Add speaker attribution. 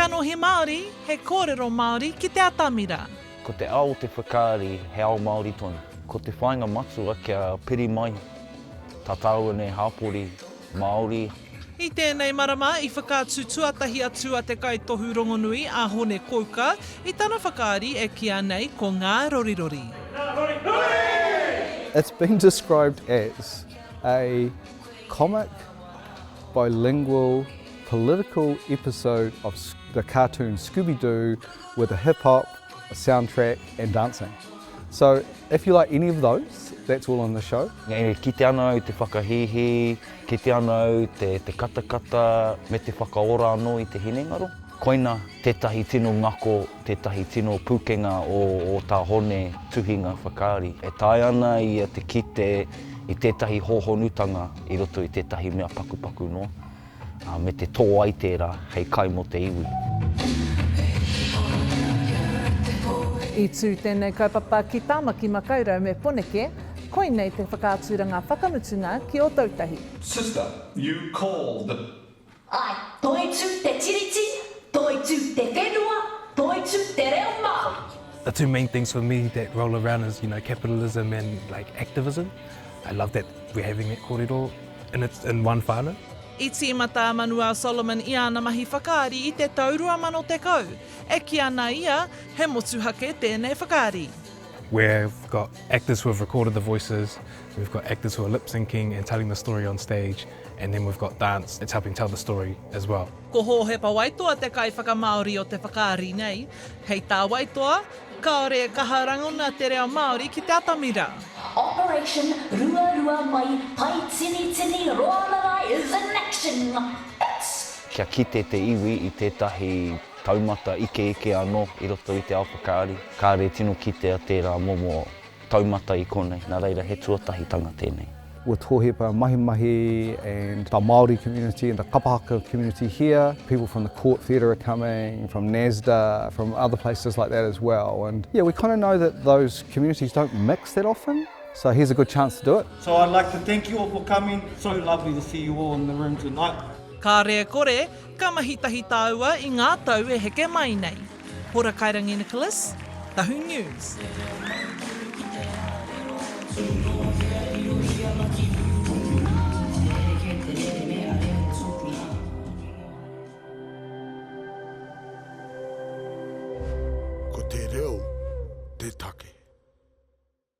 Speaker 1: kano he Māori, he kōrero Māori ki te atamira.
Speaker 2: Ko te ao te whakaari, he ao Māori tonu. Ko te whāinga matua kia piri mai, tatau nei hapori, Māori.
Speaker 1: I tēnei marama, i whakātu tuatahi atu a te kaitohu rongonui a hone kouka, i tana whakaari e kia nei ko Ngā Rorirori.
Speaker 3: It's been described as a comic, bilingual, political episode of the cartoon Scooby-Doo with a hip-hop, a soundtrack and dancing. So if you like any of those, that's all on the show.
Speaker 2: Ki te anau te whakahihi, ki te anau te katakata, me te whakaora anō i te hinengaro. Koina, tētahi tino ngako, tētahi tino pūkenga o tā hone tuhinga whakaari. E tae ana i te kite i tētahi hōhonutanga i roto i tētahi mea pakupaku noa. Me te tō ai tērā, hei kai mo te iwi.
Speaker 4: I tū tēnei kaupapa ki tāmaki makaurau me poneke, koinei te whakāturanga whakamutunga ki o tautahi.
Speaker 5: Sister, you called.
Speaker 6: Ai, toi tū te tiriti, toi tū te whenua, toi tū te reo Māori.
Speaker 7: The two main things for me that roll around is, capitalism and activism. I love that we're having that kōrero in one whānau.
Speaker 1: I tīmata Manua Solomon i ana mahi whakaari i te taurua mano te kau. E ki ana ia, he motuhake tēnei whakaari.
Speaker 7: We've got actors who have recorded the voices, we've got actors who are lip-syncing and telling the story on stage, and then we've got dance that's helping tell the story as well.
Speaker 1: Ko hōhepa waitoa te kai whakamaori o te whakaari nei. Hei tā waitoa, kaore e kaharangona te reo Māori ki te atamira.
Speaker 6: Operation Rua Rua Mai Pai Tini Tini Roanarai is in action.
Speaker 2: Kia kite te iwi i tētahi taumata ike anō i roto i te ao whakaari. Kāre tino kite a tērā momo taumata i konei, nā reira he tuatahitanga tēnei.
Speaker 3: With tōhepa mahi and the Māori community and the kapahaka community here. People from the Court Theatre are coming, from NASDA, from other places like that as well. And yeah, we kind of know that those communities don't mix that often. So here's a good chance to do it.
Speaker 8: So I'd like to thank you all for coming. So lovely to see you all in the room tonight.
Speaker 1: Ka rea kore, ka mahitahi tāua i ngā tau e heke mai nei. Hora Kairangi Nicholas, Tahu News.